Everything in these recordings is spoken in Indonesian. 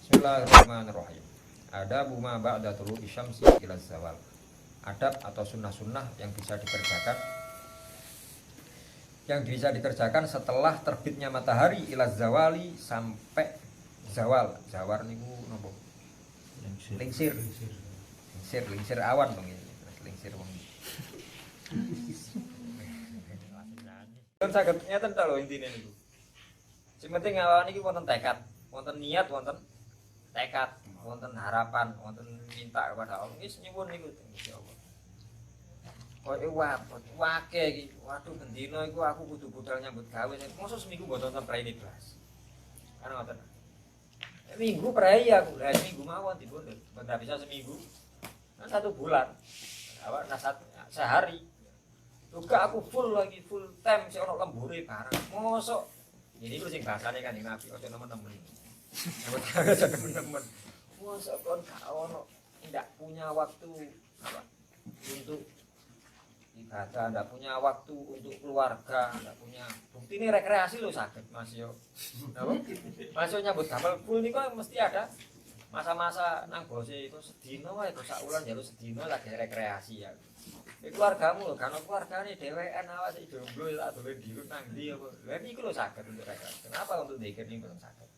Bismillahirrahmanirrahim. Ada buma ba'da tulu'i syamsi ila zawal. Adab atau sunnah-sunnah yang bisa dikerjakan setelah terbitnya matahari ila zawali sampai zawal. Zawar niku napa? Lingsir awan dong ini. Lingsir wong. Kan saged ngeten ta lho intine niku. Sing penting awan iki wonten tekad, wonten niat, wonten tekad, wonten harapan, wonten minta kepada Allah. Wis nyuwun niku Gusti Allah. Kok wake iki. Waduh bendina iku aku kudu budal nyambut gawe. Mosok seminggu mboten sampai ini blas. Kan ngoten. Minggu prei aku. Lah minggu mawon dipundhut. Ora bisa seminggu. Kan 1 bulan. Awak sehari. Juga aku full time sing ono lembure bareng. Mosok ini ku sing bahasane kan Nabi ojo nemen-nemen. Nyambut gawe ojo nemen-nemen. Mosok kon gak ono tidak punya waktu apa? Untuk ibadah, tidak punya waktu untuk keluarga, tidak punya bukti ini rekreasi lo sakit Mas yo. Apa? Mas yo nyambut gawe full niku mesti ada masa-masa nang bose itu sedina wae kok sak wulan njaluk sedina lagi rekreasi ya. Keluargamu lho, kan keluargane dhewean awak sik jomblo tak dolen diru nang ndi apa. Lah niku lho saged untuk rekreasi. Kenapa untuk dzikir niku belum saged?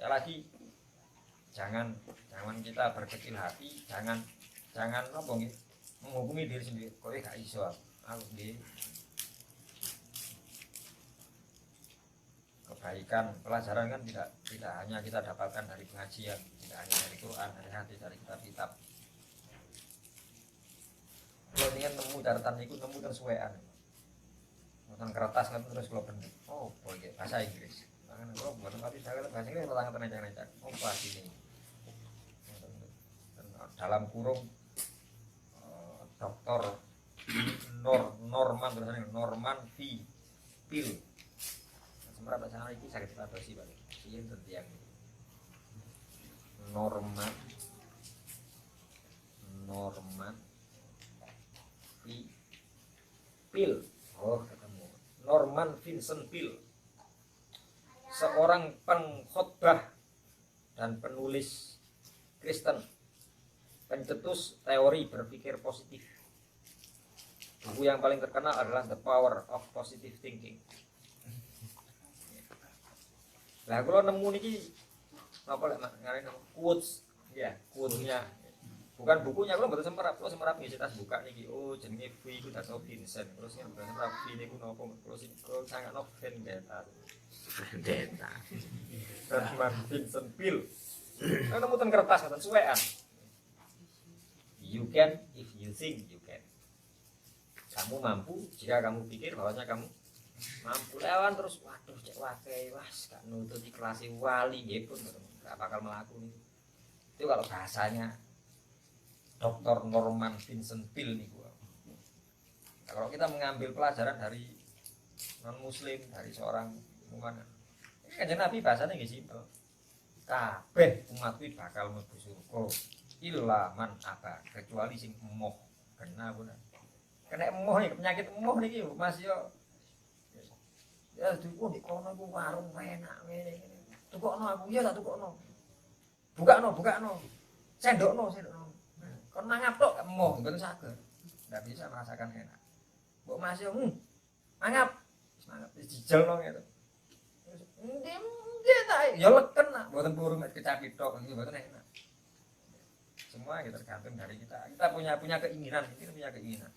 Ya lagi jangan kita berkecil hati, jangan apa nggih menghubungi diri sendiri. Kowe gak iso aku nggih. Kebaikan pelajaran kan tidak hanya kita dapatkan dari pengajian, tidak hanya dari Quran, dari hadis, dari kitab-kitab. Kalau ingin nemu catatan itu nemu tersuaian, nonton kertas kan terus kalau bener. Oh, boleh bahasa Inggris. Tangan kalau buat tapi saya bahasa Inggris tangan tenaga. Oh, pas ini. Dalam kurung Doktor Norman tulisannya Norman V. Pil. Semerap bahasa ini sakit adopsi balik. Ini tentang Norman Pil. Oh, ketemu. Norman Vincent Pil. Seorang pengkhotbah dan penulis Kristen. Pencetus teori berpikir positif. Buku yang paling terkenal adalah The Power of Positive Thinking. Lah kalau nemu niki apa lek ngarep quotes ya, quotes-nya. Bukan bukunya, kalau mboten semerap ngisi tas buka niki. Oh, jenenge V iku Dato Vincent. Terus yang mboten semerap V niku napa? Kalau sangat no vendetta. Norman Vincent Peale. Kan nemu ten kertas ngoten suwean. You can if you think you can. Kamu mampu jika kamu pikir bahwasanya kamu mampu. Lawan terus waduh cek wakai was gak nutut kelas wali nggih pun gak bakal melakukan itu. Itu kalau bahasanya Dr. Norman Vincent Peale nih gua. Nah, kalau kita mengambil pelajaran dari non muslim, dari seorang umat, ini kan Nabi bahasanya nggak simpel. Kabeh umat kuwi bakal mlebu surga illa man aba, kecuali sing emoh. Kena emoh iki penyakit emoh niki Mas yo. Ya diku di kono iku warung enak ngene. Tukokno aku ya tak tukokno. Bukakno. Sendokno. Kon mangap tok emoh mboten saged. Ndak bisa merasakan enak. Mbok Mas yo mangap dijelno gitu. Nggih ta ya leken nak mboten purun kecapit tok iki mboten enak. Semua kita tergantung dari kita. Kita punya keinginan, kita punya keinginan.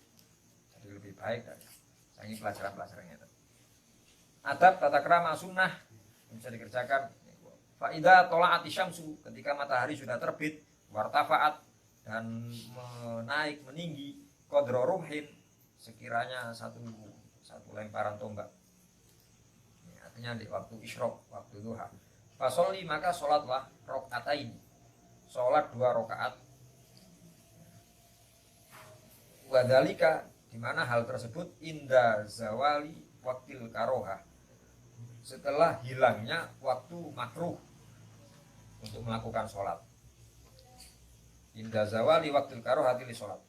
Jadi lebih baik dari ini pelajaran-pelajaran itu. Adab tata krama sunnah yang bisa dikerjakan. Faida tola'ati syamsu, ketika matahari sudah terbit, wartafaat dan menaik meninggi qadra rumhin, sekiranya satu lemparan tombak. Ini artinya di waktu isyraq, waktu duha. Fasolli, maka sholatlah rokaatain, sholat 2 rakaat. Wadhalika, di mana hal tersebut inda zawali waktil karohah, setelah hilangnya waktu makruh untuk melakukan sholat. Inda zawali waktil karohati li sholat.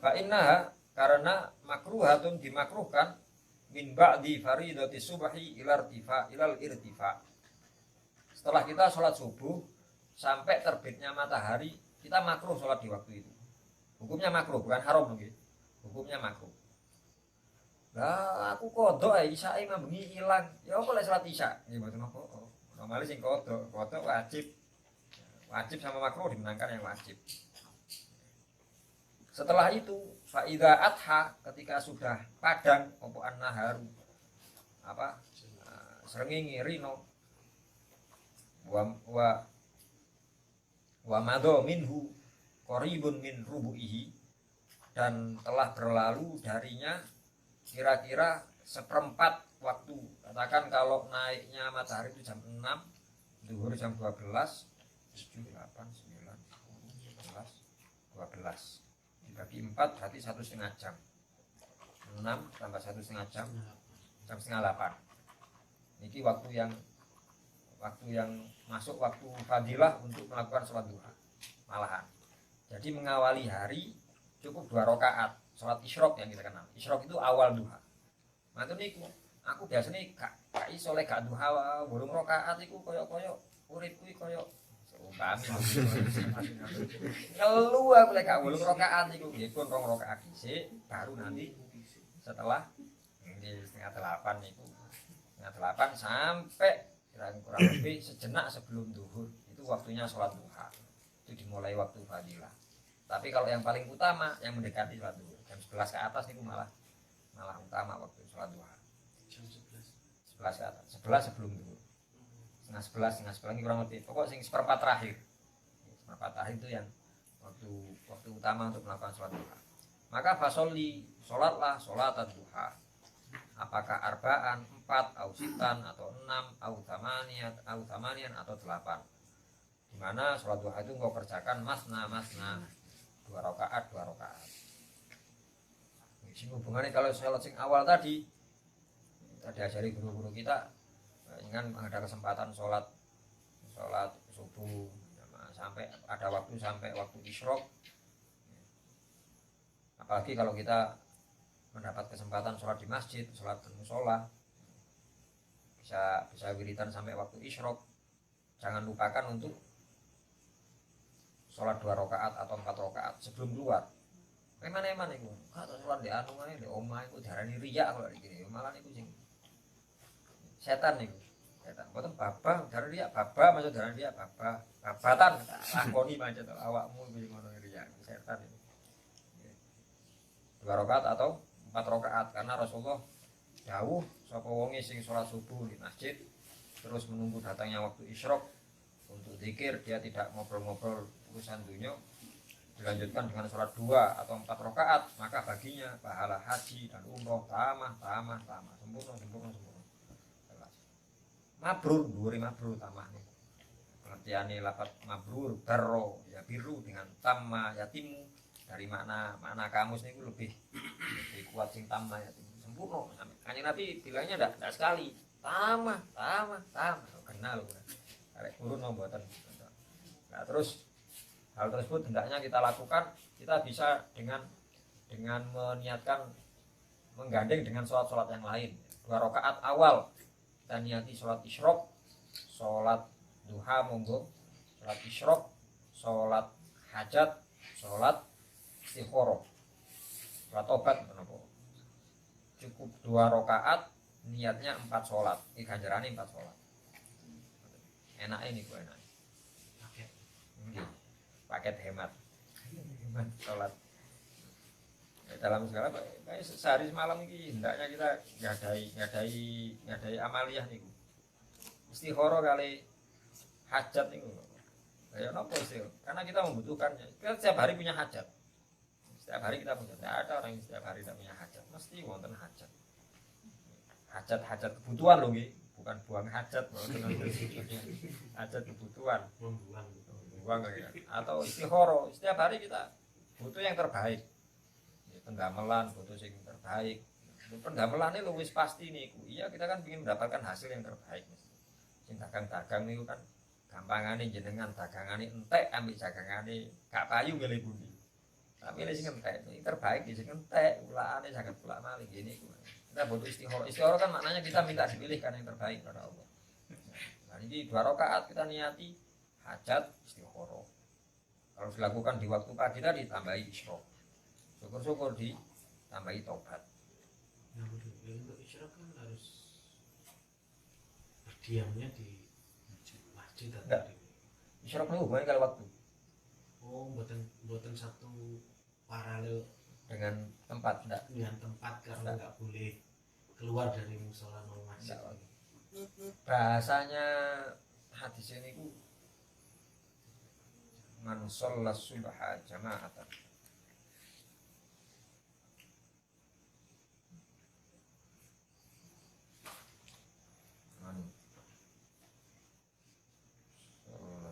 Fa'innaha, karena makruhatun dimakruhkan min ba'di faridati subahi ilal irtifa, Setelah kita sholat subuh sampai terbitnya matahari, kita makruh sholat di waktu itu. Hukumnya makruh, bukan haram lagi. Hukumnya makruh. Lah aku kodok isya bengi hilang. Ya apa lek sholat isya? Ya mboten apa. Normalnya sing kodok wajib. Wajib sama makruh dimenangkan yang wajib. Setelah itu faida adha, ketika sudah padang opo an-naharu apa srengenge rino wa madho minhu qaribun min rubu'ihi, dan telah berlalu darinya kira-kira seperempat waktu. Katakan kalau naiknya matahari itu jam 6, zuhur jam 12, 7, 8, 9, 10, 11, 12 dibagi 4 berarti 1,5 jam. 6 tambah 1,5 jam, jam setengah 8. Ini waktu yang masuk waktu fadilah untuk melakukan sholat duha malahan. Jadi mengawali hari cukup 2 rakaat sholat isyrok yang kita kenal. Isyrok itu awal duha. Matur niku, aku biasanya gak iso lek gak duha 8 rakaat iku koyo-koyo uripku iki koyo umpami. Ngelu aku lek gak 8 rakaat iku nggih pun 2 rakaat dhisik baru nanti setelah setengah 8 niku. Setengah 8 sampai kurang lebih sejenak sebelum duhur itu waktunya sholat duha. Itu dimulai waktu fadilah. Tapi kalau yang paling utama yang mendekati sholat duhur jam 11 ke atas niku malah utama waktu sholat duha. Jam 11 ke atas, 11 sebelum duhur. Setengah 11 kurang lebih. Pokok sing seperempat terakhir. Seperempat terakhir itu yang waktu utama untuk melakukan sholat duha. Maka fasolli, sholatlah sholat duha. Apakah arba'an, 4, au sitan, atau 6, au tamanian, atau 8. Dimana sholat duha itu engkau kerjakan masna 2 rakaat. Ini hubungannya kalau sholat sing awal tadi diajari guru-guru kita, ingin ada kesempatan sholat subuh sampai ada waktu sampai waktu isyrok. Apalagi kalau kita mendapat kesempatan sholat di masjid, sholat di musola, bisa wiridan sampai waktu isyrok. Jangan lupakan untuk sholat 2 rakaat atau 4 rakaat sebelum keluar. Emang itu, kalau sholat di anungannya di omah itu diarani riya kalau begini, malah itu sing setan itu. Setan, bukan baba, diarani riya, baba maksud diarani riya, babatan, lakoni macam itu, awakmu itu ngono riya, setan itu. 2 rakaat atau 4 rakaat, karena Rasulullah dawuh sapa wonge sing sholat subuh di masjid terus menunggu datangnya waktu isyrok untuk zikir, dia tidak ngobrol-ngobrol urusan dunia, dilanjutkan dengan sholat 2 atau 4 rakaat, maka baginya pahala haji dan umroh tamah sempurna. Mabrur, dhuwure mabrur tamah nih. Pengertiane lafaz mabrur barro ya biru dengan tamma yatimu, dari makna kamus niku lebih kuat sing tamma yatim sempurna. Kanjeng Nabi bilangnya enggak sekali, tamah kenal lho. Arek kurun mboten. Nah, terus hal tersebut hendaknya kita lakukan, kita bisa dengan meniatkan menggandeng dengan sholat yang lain. 2 rakaat awal kita niati sholat isyrok, sholat duha monggo, sholat isyrok, sholat hajat, sholat istikharah, sholat tobat menapa. Cukup 2 rakaat, niatnya 4 sholat, ini ganjarane 4 sholat. Enak ini bu, enak. Paket hemat sholat dalam segala sehari semalam ini hendaknya kita ngadai amaliyah niku istikharah kali hajat niku ya napa istighfar, karena kita membutuhkannya. Kita setiap hari punya hajat, setiap hari kita punya, tidak ada orang yang setiap hari tidak punya hajat, mesti wonten hajat kebutuhan loh, bukan buang hajat, hajat kebutuhan buang ya. Atau istikharah, setiap hari kita butuh yang terbaik. Penggamelan butuh yang terbaik. Penggamelan itu wis pasti niku. Iya, kita kan ingin mendapatkan hasil yang terbaik. Sing dagang niku kan gampangane jenengan dagangane entek ambek dagangane gak payu nggih Budi. Tapi nek sing entek iki terbaik sing entek, ulakane saged ulak malih ngene iku. Kita butuh istikharah. Istikharah kan maknanya kita minta dipilihkan yang terbaik pada Allah. Nah, ini 2 rakaat kita niati hajat istikharah. Kalau dilakukan di waktu pagi tadi tambahi isyraq. Syukur-syukur ditambahi taubat. Nah, untuk isyraq kan harus berdiamnya di masjid atau di Isyraq itu hubungannya kalau waktu. oh buatan satu paralel Dengan tempat enggak. dengan tempat karena nggak boleh keluar dari musola atau masjid. Bahasanya hadis ini ku man shalla subha jama'atan. Man shalla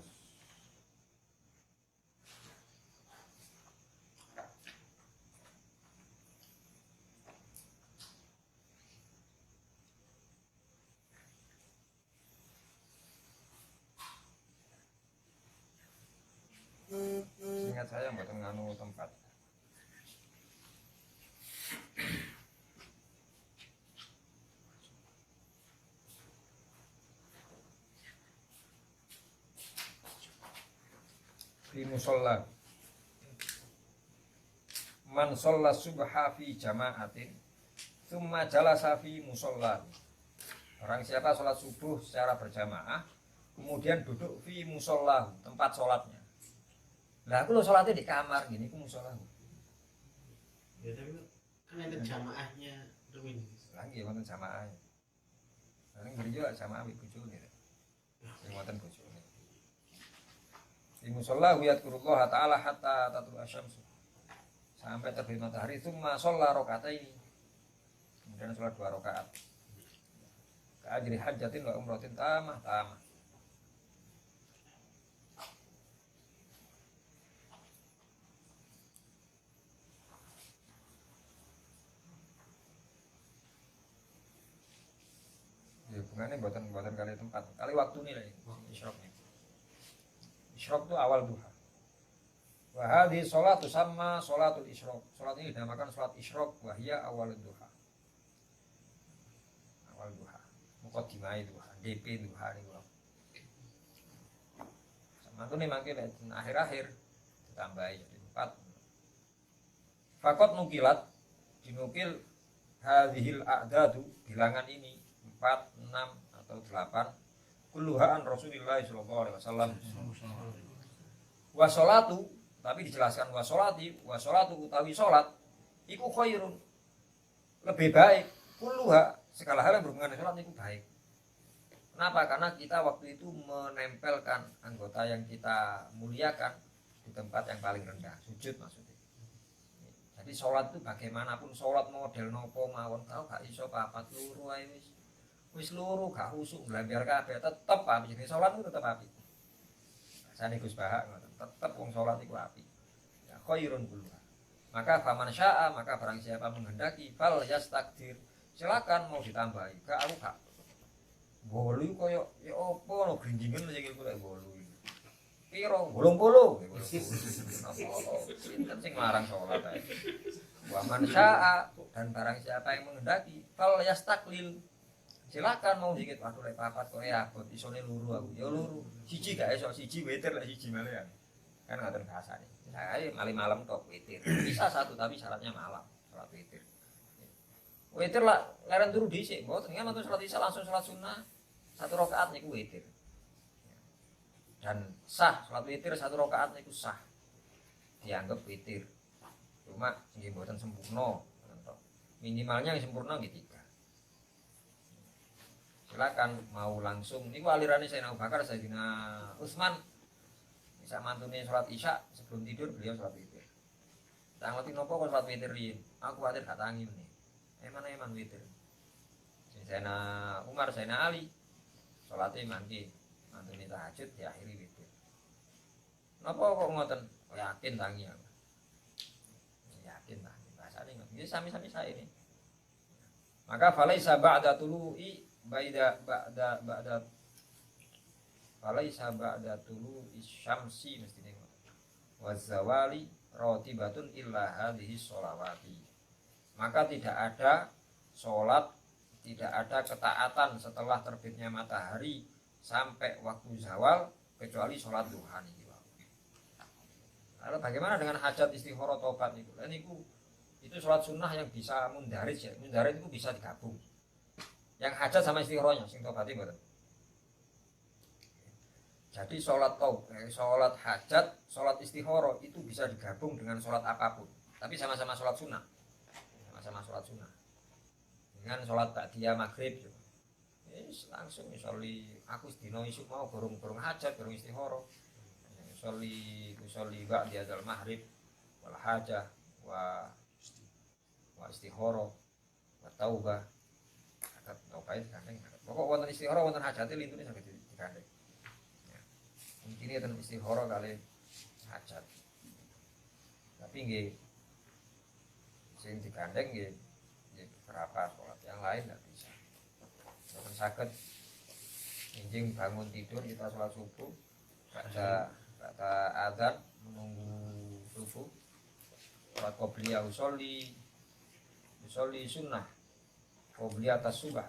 ingat saya mboten nganu tempat. Fi musalla man shalla subha fi jama'atin thumma jalasa fi musalla. Orang siapa sholat subuh secara berjamaah kemudian duduk fi musalla, tempat sholatnya. Lah aku lo sholatnya di kamar gini, aku musalla. Ya tapi kan ada jamaahnya Rumin. Lagi wonten jamaah. Paling beri juga jamaah ibu bojone. Sing wonten bojone. Di musalla yadhkurullah ta'ala hatta tatul asyamsu. Sampai terbit matahari tsumma shalla raka'ataini. Kemudian sholat 2 rakaat. Ka'ajri hajjatin wa umratin tamah. Ya hubungannya buatan kali tempat, kali waktu nih lah isyraqnya. Isyraq itu awal duha. Wa hadhihi sholatu sama sholatul isyraq. Sholat ini dinamakan sholat isyraq wa hiya awal duha. Awal duha. Muqaddimah duha, DP duha niku. Sama tuh nih mangke akhir-akhir ditambahi jadi 4. Fakot nukilat dinukil hadhil a'dadu bilangan ini 4, 6 atau 8 kulluhaan Rasulullah sallallahu alaihi wasallam. Wa sholatu, tapi dijelaskan wa sholatu utawi sholat iku khairun, lebih baik, kulluha, segala hal yang berhubungan dengan sholat itu baik. Kenapa? Karena kita waktu itu menempelkan anggota yang kita muliakan di tempat yang paling rendah, sujud maksudnya. Jadi sholat itu bagaimanapun sholat model nopo mawon tau gak iso papat luru ae wis luru gak khusuk nglambiar kabeh tetep api. Jadi sholat itu tetep api. Bahasane Gus Bahak ngoten, tetep wong sholat iku api. Ya khairun kulluha. Maka faman syaa, maka barang siapa menghendaki fal yastakdir, silakan mau ditambahi. Gak aku gak bolu koyo ya opo no grinjingen sing iku lek bolu. Piro 80. Sinten sing larang sholat ae. Wa man syaa, dan barang siapa yang menghendaki fal yastaklil, silakan mau dikit. Waduh lek papat kok ya abot isone luru aku. Ya luru. Siji gak iso, siji witir lek siji male kan ngaten bahasane. Saya mali malam tok witir. Bisa 1 tapi syaratnya malam salat witir. Witir lah leren turu dhisik, mboten kan nonton salat isya langsung salat sunah 1 rakaat niku witir. Dan sah salat witir 1 rakaat niku sah. Dianggap witir. Cuma nggih mboten sempurna. Minimalnya yang sempurna nggih 3. Silakan mau langsung niku alirane Sayyidina Abu Bakar, Sayyidina Utsman. Bisa mantune salat isya sebelum tidur beliau salat witir. Tak ngerti nopo kok salat witir riyin. Aku khawatir gak tangi meneh. Eman witir. Sayyidina Umar, Sayyidina Ali salate mandi mantune tahajud diakhiri witir. Napa kok ngoten? Yakin tangi aku. Yakin tangi. Bahasane ngoten. Iki sami-sami saya ini. Maka falaisa ba'da tulu'i ba'da falaisa ba'da tulu'i syamsi mestine wazawali ratibatun illa hadhihi sholawati. Maka tidak ada sholat, tidak ada ketaatan setelah terbitnya matahari sampai waktu zawal kecuali sholat duha niki. Lalu bagaimana dengan hajat istikharah tobat itu? Dan itu sholat sunnah yang bisa mundarid ya. Mundarid itu bisa digabung. Yang hajat sama istikharahnya, sing tobat itu. Jadi sholat sholat hajat, sholat istikharah itu bisa digabung dengan sholat apapun. Tapi sama-sama sholat sunnah. Sama-sama sholat sunnah. Dengan sholat ba'diyah maghrib. Langsung misalnya aku sedino isuk mau gorong hajat, gorong istikharah. Usolli ba'diyah maghrib wal hajah wa istikharah wa taubah. Akad taubah digandeng. Pokok wonten istikharah wonten hajate lintune saged digandeng. Mungkin itu istikharah kali hajat. Tapi nggih sing digandeng nggih beberapa sholat yang lain tidak bisa. Mboten saged njing bangun tidur kita sholat subuh baca adzan menunggu subuh sholat qobliyah usolli sunnah qobliyah atas subuh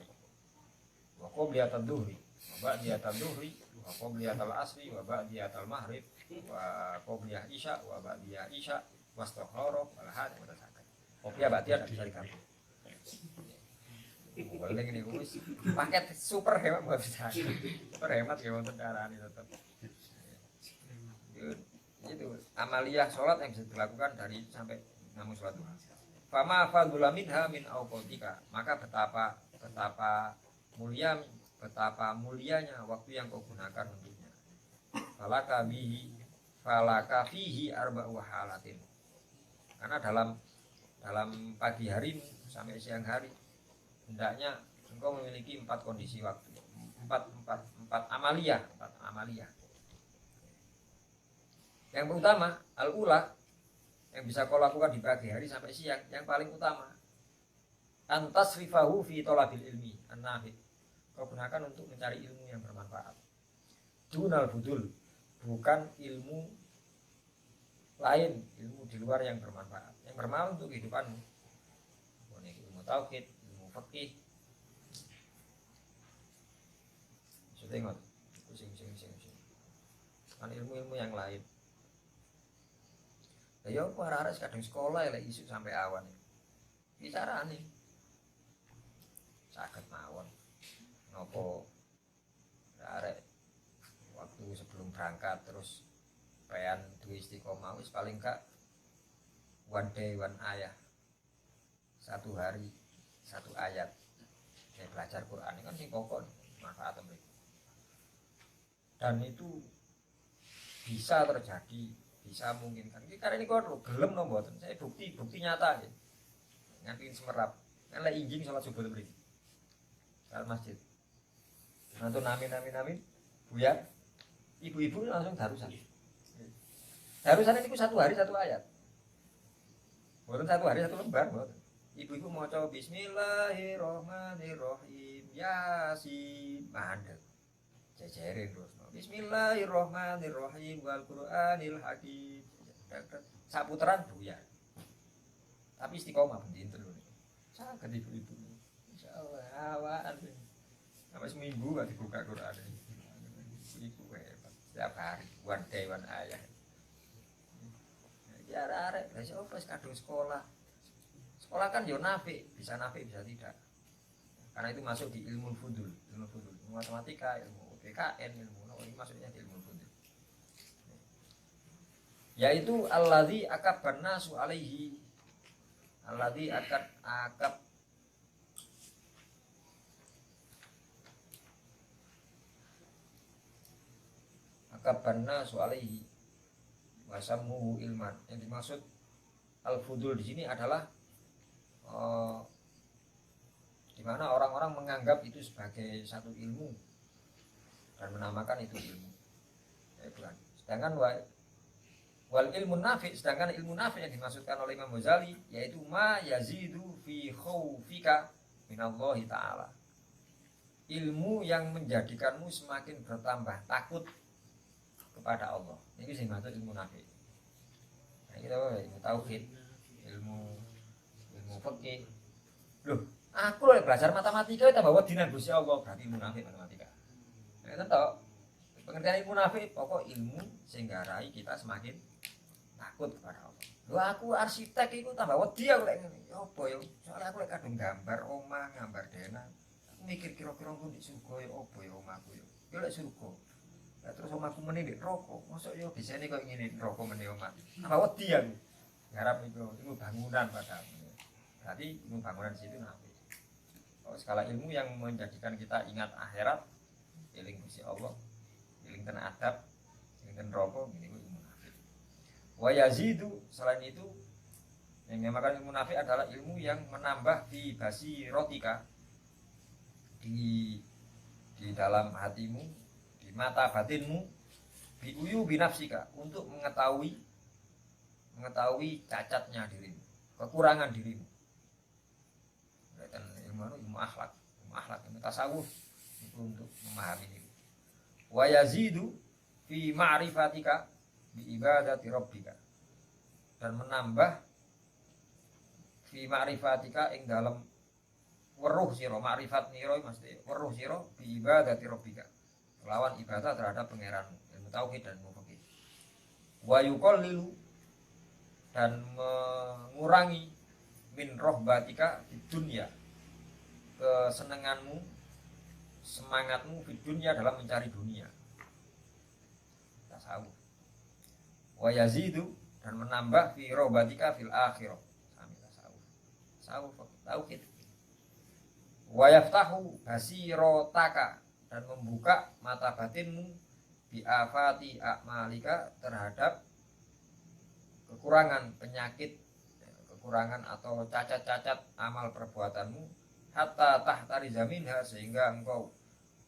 wa qobliyah atas duhri wa ba'diyah atas duhri wa qobliyah atas asri wa ba'diyah atas maghrib wa qobliyah isya wa ba'diyah isya wa istikharah wal hajj wa tasakat qobliyah ba'diyah tidak bisa digabung. Boleh gini wis paket super hemat buat bisa. Super hemat ya untuk darah ini tetap. Itu amaliyah sholat yang bisa dilakukan dari sampai namun sholat duha. Fama fadula minha min auqatika, maka betapa mulianya waktu yang kau gunakan untuknya. Falaka fihi arba'u halatin. Karena dalam pagi hari sampai siang hari hendaknya engkau memiliki 4 kondisi waktu, 4 amaliyah. Yang pertama, al-ula yang bisa kau lakukan di pagi hari sampai siang, yang paling utama antasrifahu fi talabil ilmi an-nafi. Kau gunakan untuk mencari ilmu yang bermanfaat. Dunal budul, bukan ilmu lain, ilmu di luar yang bermanfaat. Yang bermanfaat untuk kehidupanmu. Ilmu tauhid, fakih, tengok, sing. Kan ilmu yang lain. Ya para arek kadang sekolah lek isuk sampai awan. Bicarane. Saged mawon. Napa arek waktu sebelum berangkat terus pean duwe istiqomah wis paling gak one day one ayah. 1 hari 1 ayat. Saya belajar Quran ini kan sing pokok manfaat mereka. Dan itu bisa terjadi, bisa mungkin kan. Karena ini kok gelem no mboten. Saya bukti nyata ya. Nganti semerap. Kan lek injing salat subuh mriki. Al masjid. Nanti amin. Buya. Ibu-ibu langsung darusan. Darusan ini 1 hari 1 ayat. Mboten 1 hari 1 lembar mboten. Ibu-ibu mau coba Bismillahirrohmanirrohim Yasin mandek jejerin terus Bismillahirrohmanirrohim wal Qur'anil hakim saputeran buya tapi istiqomah penting terus saged ibu-ibu insyaallah awaan sampai seminggu gak dibuka Quran ibu hebat setiap hari one day one ayat ya arek lha sapa wis kadung sekolah kan ya nafi, bisa tidak. Karena itu masuk di ilmu fudul, ilmu matematika, ilmu PKN, ini masuknya di ilmu fudul. Yaitu alladzi akaban nasu alaihi. Alladzi akaban nasu alaihi. Wasammuhu ilman. Yang dimaksud al-fudul di sini adalah di mana orang-orang menganggap itu sebagai satu ilmu dan menamakan itu ilmu. Sedangkan wal ilmu nafi, sedangkan ilmu nafi yang dimaksudkan oleh Imam Ghazali yaitu ma yazidu fi khaufika minallahi ta'ala. Ilmu yang menjadikanmu semakin bertambah takut kepada Allah. Ini sing maksud ilmu nafi. Nah, kita ilmu tauhid, ilmu fikih. Loh, aku lho belajar matematika tambah wedi nang Gusti Allah berarti munafik matematika. Itu toh. Pengertian ilmu nafi pokok ilmu sing nggarai kita semakin takut kepada Allah. Lho aku arsitek iku tambah wedi aku lek ngene. Ya apa ya? Soalnya aku lek kadung gambar omah, gambar dena. Aku mikir kira-kira aku di surga ya apa ya omahku ya. Ya lek surga. Ya terus omahku meneh di neraka. Mosok ya bisane kok ngene neraka meneh omah. Tambah wedi aku. Garap itu bangunan padahal. Berarti ilmu bangunan situ nafi. Oh, skala ilmu yang menjadikan kita ingat akhirat, eling Gusti Allah, eling ten adab, eling ten rokok, ini ilmu nafi. Wa yazidu, selain itu yang dinamakan ilmu nafi adalah ilmu yang menambah di basirotika, di dalam hatimu, di mata batinmu, biuyu binafsika, untuk mengetahui cacatnya dirimu, kekurangan dirimu. Dan ilmu akhlak, ilmu tasawuf itu untuk memahami ini. Wa yazidu fi ma'rifatika bi ibadati rabbika, dan menambah fi ma'rifatika ing dalam weruh sira, ma'rifat nira mesti weruh sira bi ibadati rabbika, lawan ibadah terhadap pangeranmu, ilmu tauhid dan ilmu fikih. Wa yuqallilu, dan mengurangi min rohbatika di dunia, kesenanganmu, semangatmu di dunia dalam mencari dunia. Tasawuf. Wa yazidu, dan menambah fi rohbatika fil akhirah. Sami tasawuf. Tasawuf tauhid. Wa yaftahu basirotaka, dan membuka mata batinmu bi afati a'malika, terhadap kekurangan, penyakit, kekurangan atau cacat-cacat amal perbuatanmu, hatta tahtari zaminha, sehingga engkau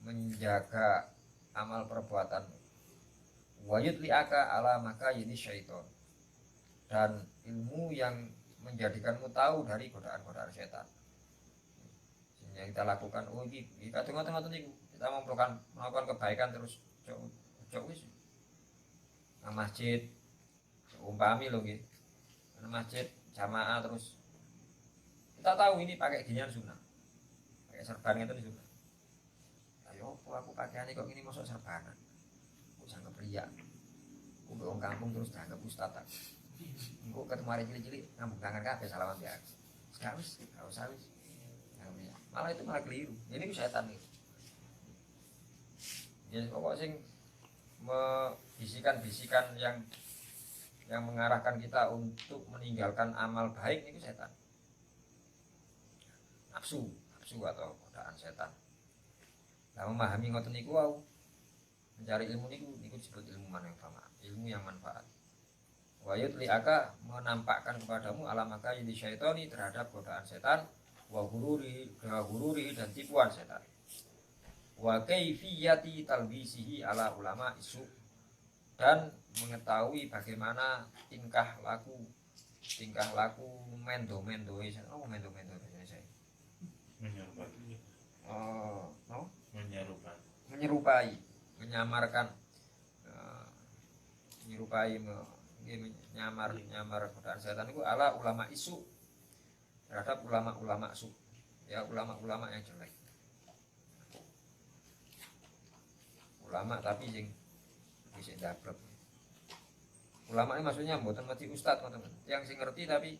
menjaga amal perbuatanmu. Wa yutli'aka ala makayidi syaiton, dan ilmu yang menjadikanmu tahu dari godaan-godaan setan. Yang kita lakukan, oh ini kita tengok-tengok niku, kita mau melakukan kebaikan terus cok wis nang masjid umpami lho nggih. Nang masjid jamaah terus kita tahu ini pakai ginian sunnah. Pakai serban ngeten sunnah. Ayo aku pakaiane kok gini mosok serbanan. Kok sangat pria. Kok wong kampung terus dianggap ustaz. Engko ketemu arek cilik-cilik ngambung tangan kabeh salaman ya. Wis gak usah wis. Malah itu malah keliru. Jadi itu setan itu. Jadi pokok sing bisikan-bisikan yang mengarahkan kita untuk meninggalkan amal baik itu setan. Nafsu atau godaan setan. Nah, memahami ngoten niku wau, mencari ilmu niku disebut ilmu manfaat, ilmu yang manfaat. Wa yutli'aka, menampakkan kepadamu alamaka yudi syaitoni, terhadap godaan setan, wa hururi dan tipuan setan. Wa kaifiyati talbisihi ala ulama isu, dan mengetahui bagaimana tingkah laku mendo-mendo saya menyerupai menyamar godaan setan itu ala ulama isu, terhadap ulama-ulama su, ya ulama-ulama yang jelek, ulama tapi sing bisa dapat. Ulama ini maksudnya mboten ngerti ustaz, teman-teman. Yang sing ngerti tapi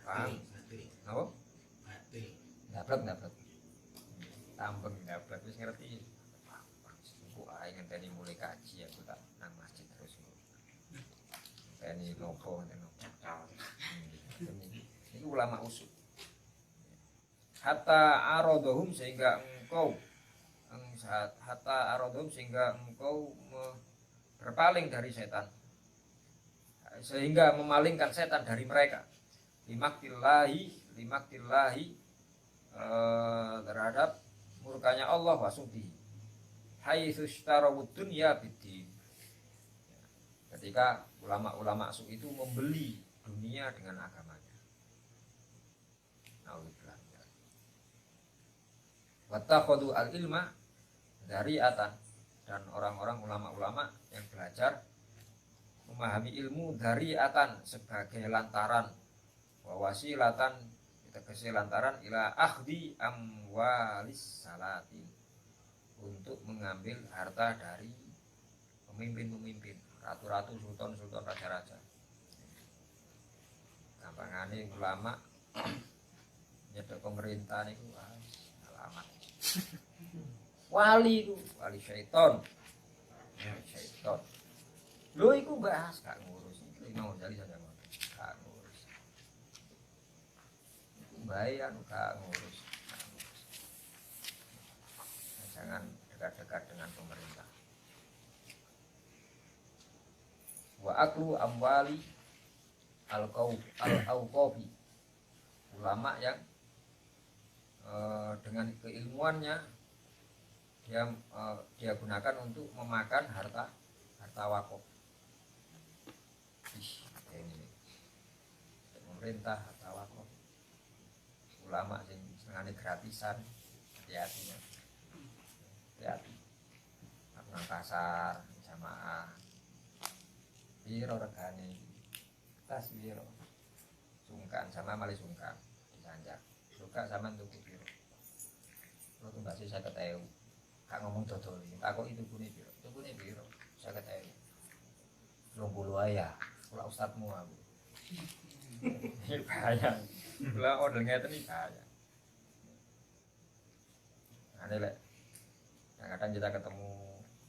paham. Napa? Dapat. Tambeng dapat wis ngerti. Kok ae ngenteni mulai kaji aku tak nang masjid terus. Ngenteni nopo ini ulama usul. Hatta aradhum, sehingga engkau berpaling dari setan, sehingga memalingkan setan dari mereka, limaktillahi terhadap murkanya Allah wa subhi, haitsu ishtarawud dunya biddin, ketika ulama-ulama su itu membeli dunia dengan agamanya. Nauzubillah. Wattakhadhu al-ilma dari'atan, dan orang-orang ulama-ulama yang belajar memahami ilmu dari'atan sebagai lantaran, wa wasilatan tegese lantaran ila akhdi amwalis salati, untuk mengambil harta dari pemimpin-pemimpin, ratu-ratu, sultan-sultan, raja-raja. Gampangane ulama nyedek pemerintah niku alamat. Wali itu, wali syaiton. Syaiton. Lho iku bahas gak ngurus. Imam Ghazali saja ngoten. Gak ngurus. Iku bae anu gak ngurus. Jangan dekat-dekat dengan pemerintah. Wa aklu amwali al-auqafi. Ulama yang dengan keilmuannya dia gunakan untuk memakan harta wakaf. Ini pemerintah harta wakaf. Ulama sing senengane gratisan, hati-hati. Hati-hati. Nang pasar jamaah. Piro regane? Tas piro? Sungkan sama malih sungkan. Disanjak. Suka sama tuku piro. Kalau tuh nggak sih saya ketahui, kak ngomong dodol ini, takut itu punya biro, saya ketahui, 20 ayah, kalau ustadmu aku, ini bahaya, kalau order ngeten ini bahaya, aneh lek, kadang kita ketemu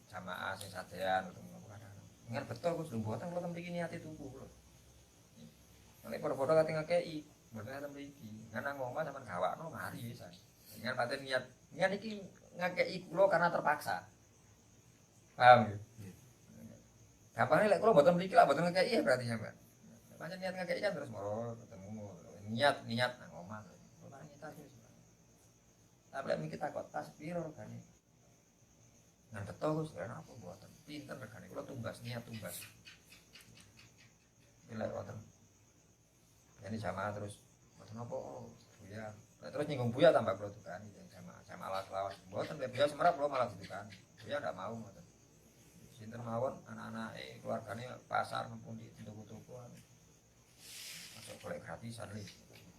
jamaah sing sadean, ketemu kadang, ingat betul aku sebelum buatan kalau tempat ini hati tubuh loh, nanti foto-foto kata ngakei, buatnya tempat ini, karena ngomong sama kawan, no mari bisa. Dengan paten niat iki ngakei kula karena terpaksa. Paham ya? Gampangnya lek kula mboten mriki lah mboten ngakei ya berarti sampean. Pancen niat ngakei kan terus moro ketemu niat nang omah. Kula nyita wis. Tapi lek mikir takut tas piro regane. Nang beto Gus, lha apa mboten. Pinten regane kula tumbas niat tumbas. Lek wonten. Jadi jamaah terus mboten apa ya. Terus nyinggung Buya tambah kula dukani sama lawas-lawas. Mboten Buya semerap kula malah didukani. Buya ndak mau ngoten. Sinten mawon anak-anak keluargane pasar maupun di tuku-tuku. Masuk golek gratisan lho.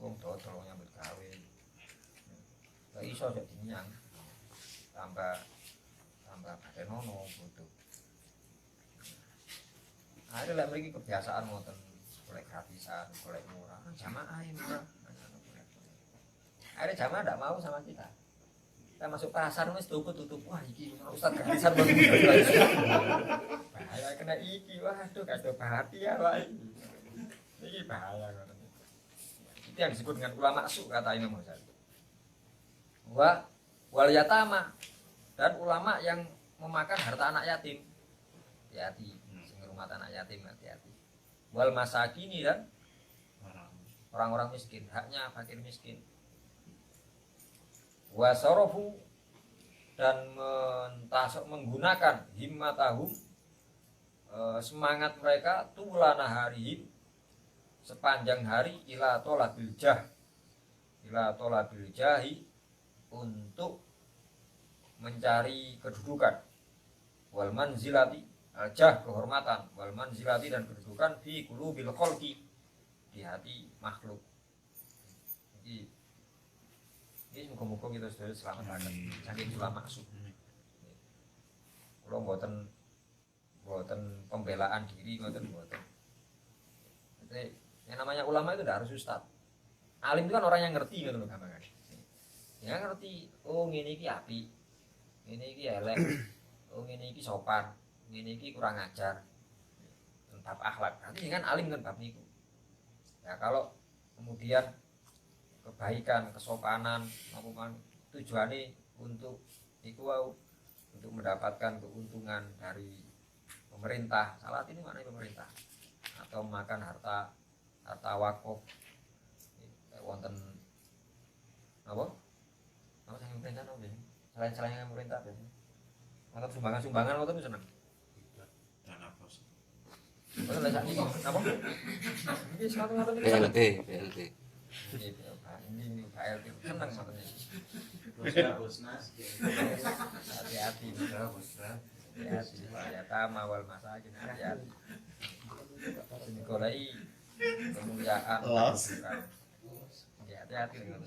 Wong dodol nyambut gawe. Lah iso jadi nyang. Tambah badan ono butuh. Ada lek mriki kebiasaan ngoten golek gratisan, golek murah. Jamaah murah. Akhirnya jamaah tidak mau sama kita. Kita masuk pasar wis tutup. Wah iki Ustaz gratisan baru. Bahaya kena iki. Waduh kado bahati ya Pak. Iki bahaya kan. Itu yang disebut dengan ulama su kata Imam Ghazali. Wal yatama dan ulama yang memakan harta anak yatim. Hati-hati, sing ngrumat anak yatim hati-hati. Wal masakini dan orang-orang miskin, haknya fakir miskin. Wasorofu dan menggunakan himmatahum semangat mereka tulana harihim sepanjang hari ila tolabil jahi untuk mencari kedudukan wal manzilati jah kehormatan wal manzilati dan kedudukan fi qulubil khalqi di hati makhluk. Ini muka-muka kita sudah selamat akan saking ulama masuk. Kalau buatan pembelaan diri, buatan. Jadi yang namanya ulama itu tidak harus ustad. Alim itu kan orang yang ngerti gitu loh gampang. Yang ngerti, oh ini iki api, ini iki elek, oh ini iki sopan, ini iki kurang ajar, bab akhlak. Nanti kan alim kan bab niku. Ya kalau kemudian kebaikan, kesopanan, maupun tujuannya untuk untuk mendapatkan keuntungan dari pemerintah. Salah ini mana pemerintah? Atau makan harta wakaf. Wonten apa? Apa yang pemerintah apa ya? Selain yang pemerintah biasanya. Atau sumbangan atau senang? Dana pos. Betul lah ini apa? Ini sekarang BLT. Ini BLT senang matanya. Bosnas. Hati-hati. Hati-hati. Ya tama wal masakin hati-hati. Nikolai kemuliaan. Ya hati-hati dengan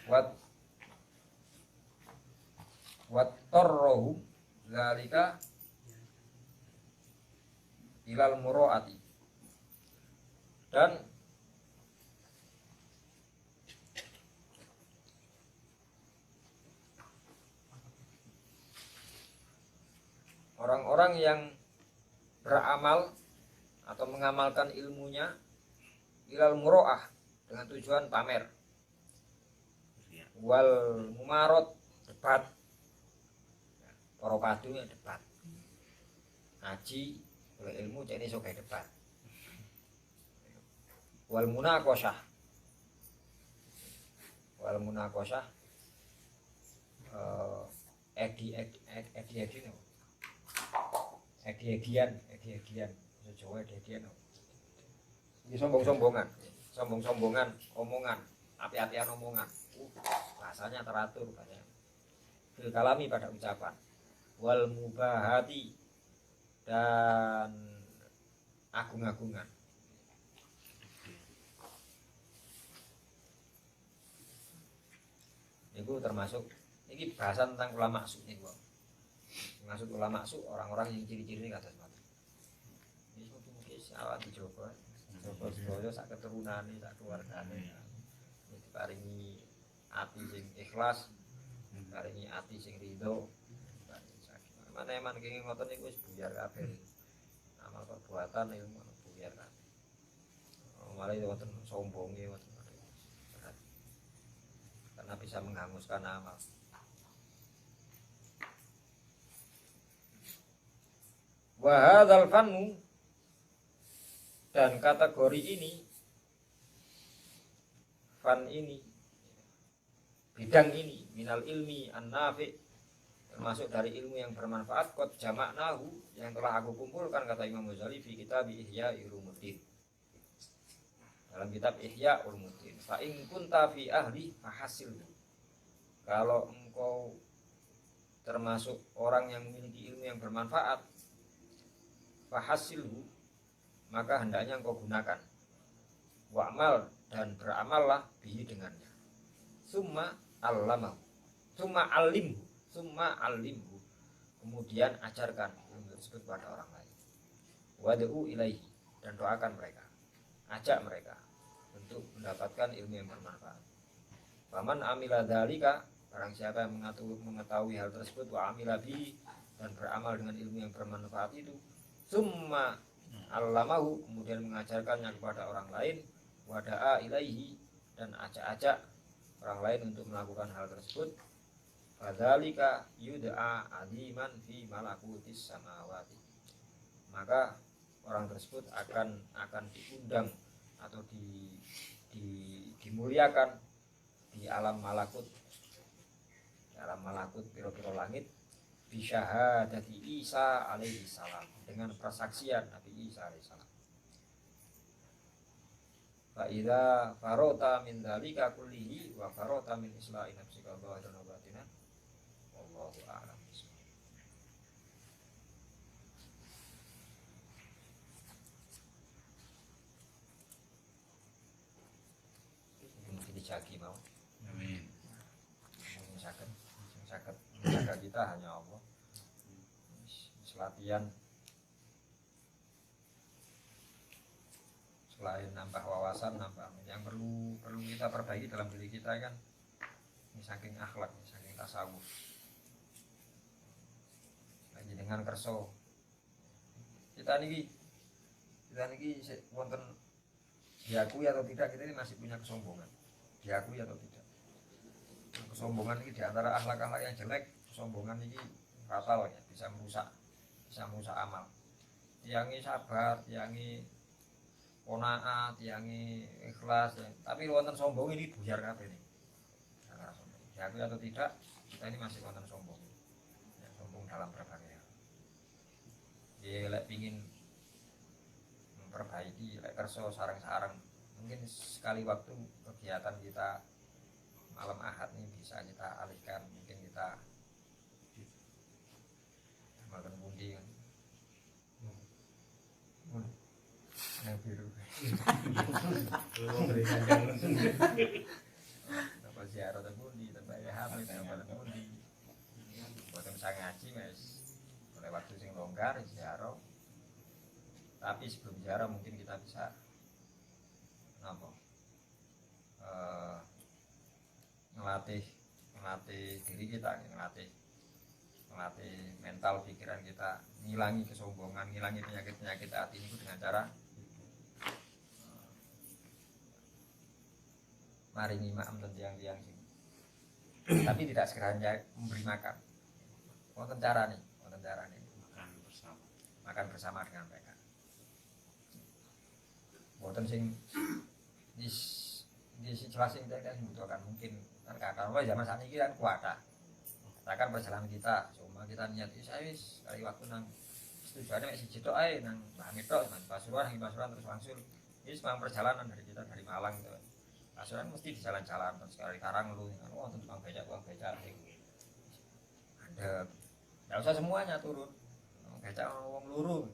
wat torrohu zalika ilal muroati, dan orang-orang yang beramal atau mengamalkan ilmunya ilal muroah dengan tujuan pamer, wal mumarot debat, para padunya debat, ngaji oleh ilmu jadi sok debat, wal munaqashah edi-edian Jawa edi-edian ini sombong-sombongan omongan api-apian omongan, bahasanya teratur banyak, fil kalami pada ucapan, wal mubahati dan agung-agungan. Itu termasuk ini bahasa tentang ulama su nih gua. Maksud ulama su orang-orang yang ciri-ciri kata semacam. Ini mungkin awak dicoba. Coba sedaya sak keturunane, sak keluargane. Iki diparingi ati sing ikhlas, diparingi ati sing ridho. Mana-mana kenging ngoten niku wis buyar kabeh. Amal perbuatan ilmu buyar kabeh. Malah wonten sombonge wonten. Karena bisa menghanguskan amal. Wa hadzal fannu, dan kategori ini, fan ini, bidang ini, minal ilmi an-nafi', termasuk dari ilmu yang bermanfaat, qad jama'nahu, yang telah aku kumpulkan, kata Imam Ghazali fi kitab Ihya Ulumuddin, dalam kitab Ihya Ulumuddin. Fa in kunta fi ahli fahasil, kalau engkau termasuk orang yang memiliki ilmu yang bermanfaat, fahasilhu, maka hendaknya engkau gunakan, wa'mal, dan beramallah bihi dengannya, summa allamahu, summa alimhu, kemudian ajarkan ilmu tersebut kepada orang lain, wad'u ilaihi, dan doakan mereka, ajak mereka untuk mendapatkan ilmu yang bermanfaat. Faman amila dzalika, barang siapa yang mengetahui hal tersebut, wa amila bihi, dan beramal dengan ilmu yang bermanfaat itu, summa allamahu, kemudian mengajarkannya kepada orang lain, wada'a ilaihi, dan ajak-ajak orang lain untuk melakukan hal tersebut, fadzalika yud'a aliman fi malakutis samawati, maka orang tersebut akan diundang atau dimuliakan di alam malakut, piro-piro langit, bisyahadati Isa alaihi salam, dengan persaksian Nabi Isa alaihi salam. Fa idza farota min dzalika kullihi wa farota min islahi nafsika wa batina, wallahu a'lam. Ini dijagi mau. Amin. Sakit menjaga kita hanya Allah. Latihan selain nambah wawasan, nambah yang perlu kita perbaiki dalam diri kita kan, ini saking akhlak, saking tasawuf. Lagi dengan kerso kita niki wonten diakui atau tidak, kita ini masih punya kesombongan, diakui atau tidak. Kesombongan ini diantara akhlak-akhlak yang jelek, kesombongan ini fatal ya, bisa merusak amal. Tiangi sabar, tiangi qanaah, tiangi ikhlas ya. Tapi wonten sombong ini buyar kabeh nih. Karena sombong. Diakui atau tidak, kita ini masih wonten sombong. Ya, sombong dalam berbagai hal. Dia lek pingin memperbaiki, lek kerso sarang-sarang, mungkin sekali waktu kegiatan kita malam Ahad ini bisa kita alihkan, mungkin kita makan pundi kan, yang biru, apa ziarah longgar ziarah. Tapi sebelum ziarah mungkin kita bisa apa? Ngelatih diri kita, ngelatih mental pikiran kita, ngilangi kesombongan, ngilangi penyakit hati ini dengan cara maringi maem dan tiang-tiang sini. Tapi tidak sekiranya memberi makan. Wonten cara nih. Makan bersama dengan mereka. Wonten sing di situasi yang tidak dibutuhkan mungkin kan kakak zaman saat ini kan kuat. Katakan perjalanan kita, cuma kita niat wis kali waktu nang tujuannya masih siji tok ae nang Bangit tok, nang Pasuruan terus langsung. Ini memang perjalanan dari kita dari Malang gitu. Pasuruan mesti di jalan-jalan terus sekali Karang lu kan wonten tukang becak ada. Enggak usah semuanya turun. Becak wong luru.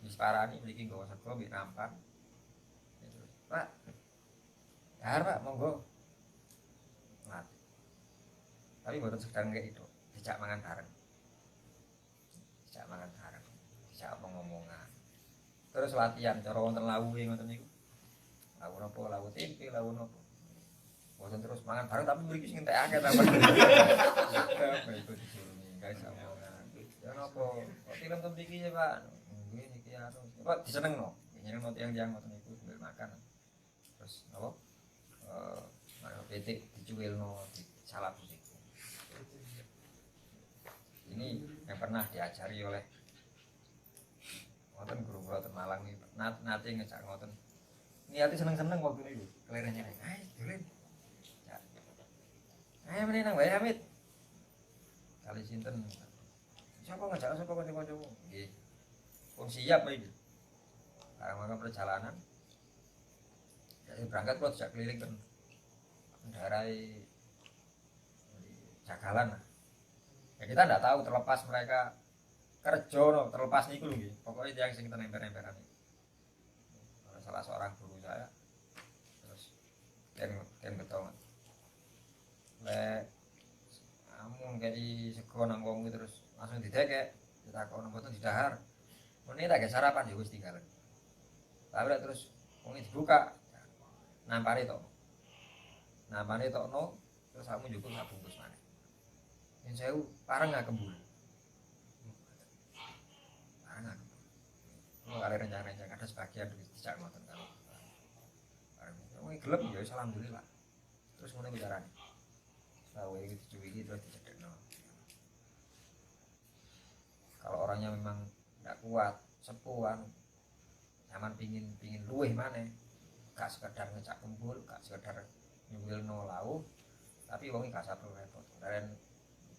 Di Separani mriki nggawa sego mbek nampan. Pak. Dahar Pak, monggo. Tapi bukan sekedar kayak itu, dijak mangan bareng, dijak ngomong-ngomongan, terus latihan, cara wonten lawuhe ngoten niku, lawu nopo, lawu tempe, lawu nopo, bosan terus mangan bareng tapi mriki sing entekake ta, apa itu disuruh guys omongan, ya nopo, kok film tempe ya Pak, nggih niki anu, kok disenengno, nyenengno tiang-tiang ngoten niku sambil makan, terus nopo, petik dicuwilno, disalap. Ini yang pernah diajari oleh ngoten guru kula teng Malang iki nate ngejak ngoten. Niati seneng-seneng waktu niku. Kelerenya, "Ayo dolen." Ya. "Ayo meneh nang wae Hamid." Kali sinten? Sapa ngejak sapa kanca-kancamu? Nggih. Pun siap iki. Karena perjalanan. Ya berangkat kula dijak keliling ten darai Jagalan. Ya kita tidak tahu terlepas mereka kerja no, terlepas niku lho nggih. Pokoke yang sing emper-emperan. Salah seorang guru saya terus ken betul. Lek amun kei sego nang wong terus langsung didekek, ditakoni mboten didahar. Mene tak sarapan ya wis tinggal. Tapi terus wong dibuka nampane tok. Nampane tokno terus kamu njupuk sak bungkus maneh. Yang saya parang nggak kembul, kalau kalian rencana ada sebagian tidak ngotot kalau, kalau gelap ya alhamdulillah, terus mulai bicara nih, tahu ini dicuci terus dicedek no. Kalau orangnya memang nggak kuat, sepuan, nyaman pingin luweh mana, gak sekedar ngecak kembul, gak sekedar nyuwil no lau, tapi wongi gak sabar repot, kalian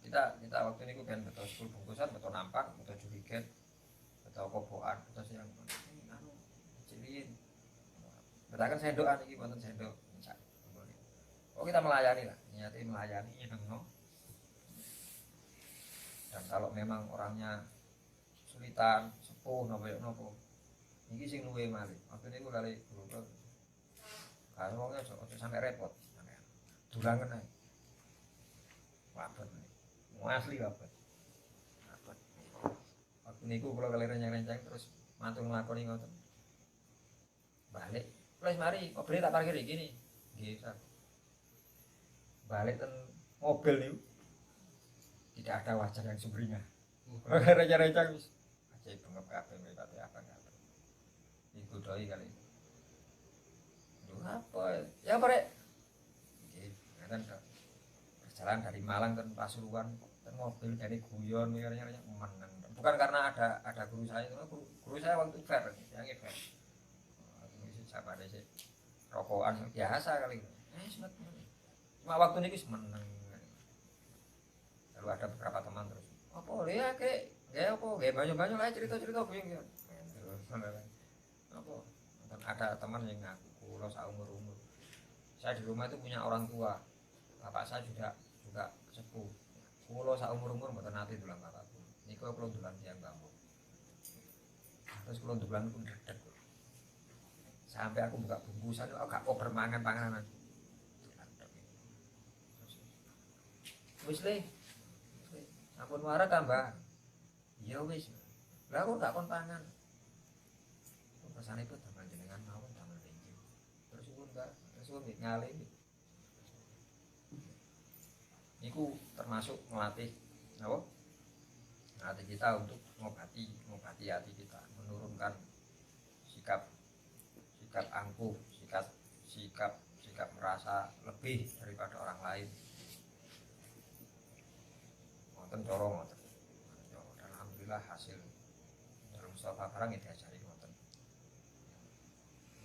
kita waktu ini kan betul 10 bungkusan, betul nampak, betul jurigen, betul kobokan, betul siang, anu cilin, betakan sendokan ini, wonten sendok, oh kita melayani lah, niatin melayani, nyenengno. Dan kalau memang orangnya sulitan, sepuh, nopo, ini sing luwe malih, waktu ini kali berubah, kalau orangnya sampai repot, durangan aja, wabet. Asli apa? Waktu niku kula kali rencang-rencang terus mantul nglakoni ngoten. Balik, wis mari mobil tak parkir iki nih. Nggih, Ustaz. Balik ten mobil niku tidak ada wajah yang sumringah. Rencang-rencang wis ajaib bengep kabeh mripate apa kabeh. Iku doi kali. Lho apa? Ya Pak. Nggih, ngaten to. Perjalanan dari Malang ke Pasuruan mobil dari guyon mikirnya menang. Bukan karena ada guru saya, guru saya waktu fair, yang fair. Ini siapa ada sih rokokan biasa kali. Cuma waktu ini menang. Lalu ada beberapa teman terus. Apa ya kayak apa? Kayak banyak lah cerita guyon gitu. Apa? Ada teman yang ngaku kulo seumur umur. Saya di rumah itu punya orang tua. Bapak saya juga sepuh. Kulo saumur-umur mboten nate dolan bapakku. Niku kulo dolan tiyang bambu. Terus kulo dolan pun dedek. Sampai aku buka bungkusan gak kok bermangan panganan. Wis le. Ampun wara tambah. Ya wis. Lah kok gak kon pangan. Pesane pun damel jenengan mawon damel bensin. Terus pun Mbak, terus pun ngalih. Niku termasuk melatih apa? Melatih kita untuk ngobati hati kita, menurunkan sikap angkuh, sikap merasa lebih daripada orang lain. Ngoten cara ngoten. Dan alhamdulillah hasil dalam Mustafa barang itu diajari ngoten.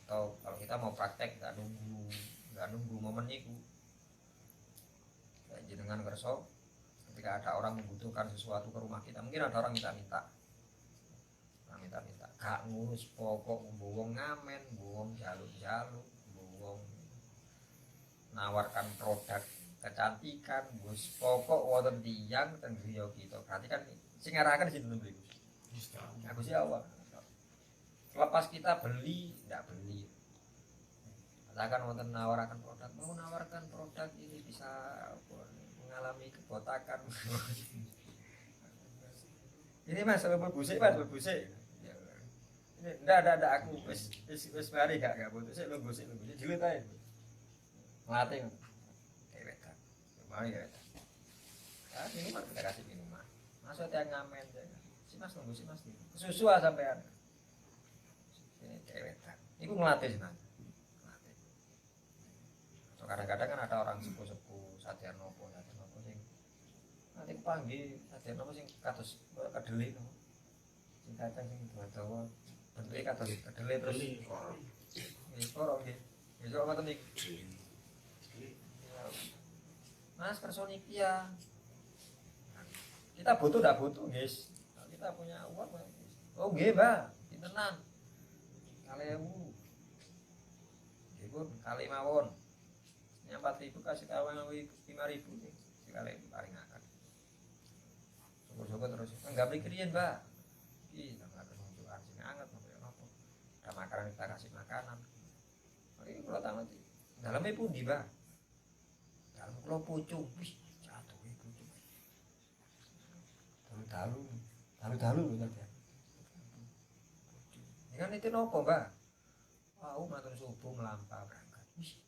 Atau kalau kita mau praktek nggak nunggu momen itu. Kayak jenengan kerso, ketika ada orang membutuhkan sesuatu ke rumah kita, mungkin ada orang minta, gak ngurus pokok, buwong ngamen, buwong jaluk, buwong nawarkan produk kecantikan, bus pokok wonten tiyang teng griya kita. Berarti kan sing ngarahaken sinten mriku? Aku sih awak. Lepas kita beli, ndak beli. Katakan wonten nawarkan produk, mau nawarkan produk ini bisa mengalami kebotakan. Ini Mas, berbusik Mas, berbusik. Ndak aku wis mari gak butuh sik lho gosik dilut ae. Ngelatih. Dewetan. Mari ya. Ah, minuman kita kasih minuman. Masuk tiang ngamen ya. Si Mas nunggu si Mas. Susu sampean. Ini dewetan. Iku ngelatih Mas. Ngelatih. So, kadang-kadang kan ada orang sepuh-sepuh Satyanopo sing nanti kepanggih Satyanopo sing kados kedeli no. Sing kacang sing dawa bentuknya kados kedeli terus korong nggih. Besok ngoten iki. Mas kerso niki ya. Kita butuh ndak butuh, guys. Kita punya uang, guys. Oh nggih, Mbak. Pintenan. 2.000. Nggih, Pun, kali mawon. Yang 4.000 kasih tahu 5.000 nih. Sekali paling akan. Syukur-syukur terus. Enggak beli kriyen, Mbak. Ih, enggak kenunjukan sing anget napa. Ada makanan kita kasih makanan. Ini kalau tamat dalamnya pun di Mbak. Dalam kalau pucung, wih, jatuh pucung. Dalu loh kan ya. Ini kan itu nopo Mbak. Aku matur subuh melampau berangkat. Wih,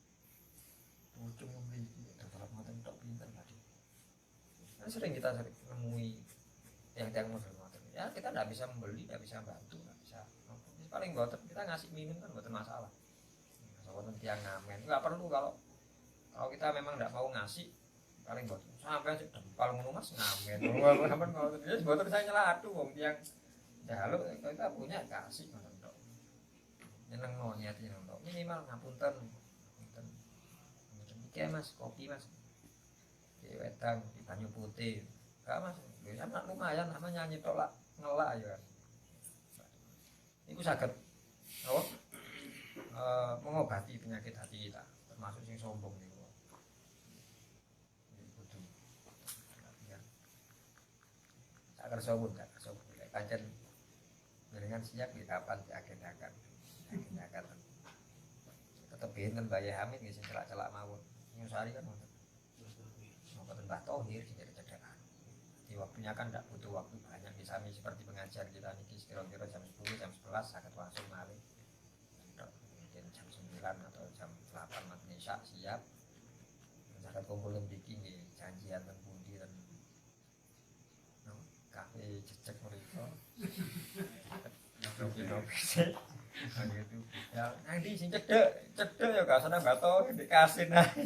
pucung memiliki. Tetap matur tok pinter tadi. Kan sering kita nemui yang model-model. Ya kita tidak bisa membeli, tidak bisa bantu, tidak bisa. Paling buat kita ngasih minum kan buat masalah. Wonten tiang ngamen nggak perlu kalau kita memang nggak mau ngasih paling buat sampai dempal ngono Mas ngamen ngamen ngoten ya mboten saya nyeladu wong tiang jaluk kita punya kasih ngoten tok nyenengno niate tok minimal ngapunten ngapunten iki Mas kopi Mas di wedang di banyu putih gak Mas ya lumayan sama nyanyi tok lah ngelak ya iku saged apa mengobati penyakit hati kita termasuk sing sombong niku. Kudu. Tak kersa pun tak kersa. Pancen jenengan siap di kapan diagendakan. Agendakan. Tetep binten Mbah Hamid nggih sing celak-celak mawon. Nyusari kan wonten. Mboten Mbah Thohir sing cedhekan. Di waktunya kan tidak butuh waktu banyak sami seperti pengajar kita niki kira-kira jam 10 jam 11 saged langsung malih. Jam 9 atau jam 8 matine siap misalkan kumpul mriki nggih janjian teng pundi ten kafe cecek mriko ngopi-ngopi gitu ya nanti sing cedek ya gak seneng bato dikasin ae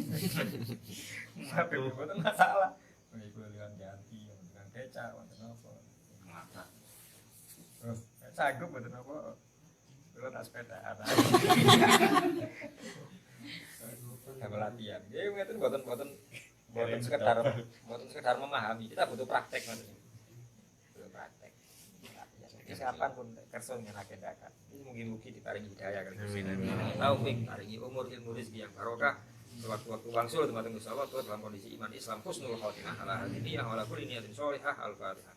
sampe mboten masalah iku liyan ganti dengan kecap wonten apa mata sanggup mboten apa kalau tak sepedaan sama latihan ya itu buatan sekedar memahami kita butuh praktek butuh praktek jadi kapan pun kerso dengan agendakan ini mungkin diparingi hidayah taufik paringi umur ilmu rezeki yang barokah waktu-waktu wangsul teman-teman Gusti Allah dalam kondisi iman Islam husnul khotimah ala hadiniyah wa ala kulli niyatin sholihah al-fatihah